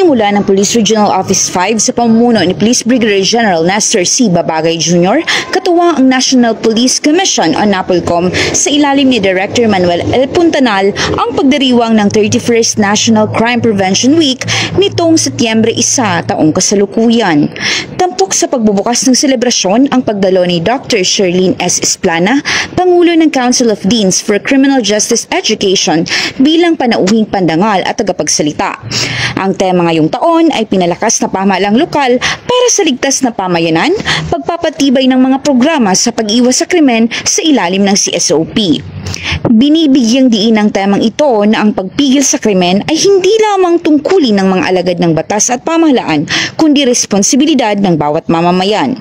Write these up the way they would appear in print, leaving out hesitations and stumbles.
Pinimula ng Police Regional Office 5 sa pamumuno ni Police Brigadier General Nestor C. Babagay Jr., katuwang ang National Police Commission o NAPOLCOM sa ilalim ni Director Manuel L. Puntanal ang pagdiriwang ng 31st National Crime Prevention Week nitong Setyembre 1 taong kasalukuyan. Tampok sa pagbubukas ng selebrasyon ang pagdalo ni Dr. Sherlyn S. Esplana, Pangulo ng Council of Deans for Criminal Justice Education bilang panauhing pandangal at tagapagsalita. Ang tema ngayong taon ay pinalakas na pamahalang lokal para sa ligtas na pamayanan, pagpapatibay ng mga programa sa pag-iwas sa krimen sa ilalim ng CSOP. Binibigyang diin ng temang ito na ang pagpigil sa krimen ay hindi lamang tungkulin ng mga alagad ng batas at pamahalaan, kundi responsibilidad ng bawat mamamayan.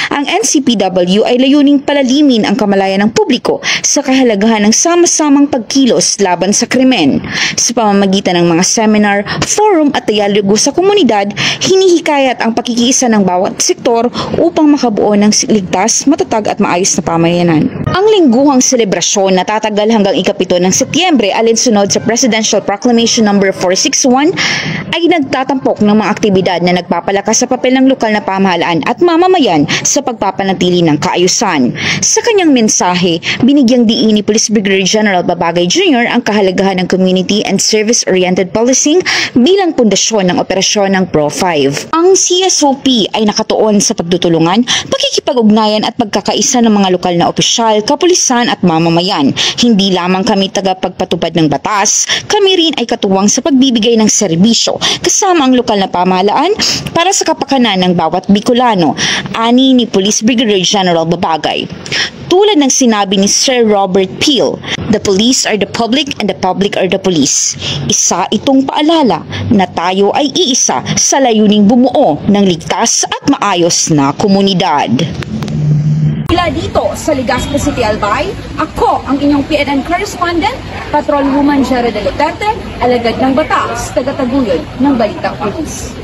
Ang NCPW ay layuning palalimin ang kamalayan ng publiko sa kahalagahan ng sama-samang pagkilos laban sa krimen. Sa pamamagitan ng mga seminar, forum at dialogo sa komunidad, hinihikayat ang pakikiisa ng bawat sektor upang makabuo ng ligtas, matatag at maayos na pamayanan. Ang lingguhang selebrasyon na tatagal hanggang ika-7 ng Setyembre alinsunod sa Presidential Proclamation No. 461 ay nagtatampok ng mga aktibidad na nagpapalakas sa papel ng lokal na pamahalaan at mamamayan sa pagpapanatili ng kaayusan. Sa kanyang mensahe, binigyang diin ni Police Brigadier General Babagay Jr. ang kahalagahan ng community and service-oriented policing bilang pundasyon ng operasyon ng Pro-5. Ang CSOP ay nakatuon sa pagtutulungan, pakikipag-ugnayan at pagkakaisa ng mga lokal na opisyal, kapulisan at mamamayan. Hindi lamang kami tagapagpatupad ng batas, kami rin ay katuwang sa pagbibigay ng serbisyo kasama ang lokal na pamahalaan para sa kapakanan ng bawat Bicolano, ani ni Police Brigadier General Babagay. Tulad ng sinabi ni Sir Robert Peel, "The police are the public and the public are the police." Isa itong paalala na tayo ay iisa sa layuning bumuo ng ligtas at maayos na komunidad. Mula dito sa Legazpi City, Albay, ako ang inyong PNN correspondent, Patrolwoman Jera de Duterte, alagad ng batas, taga-taguyod ng Balitang Pulis.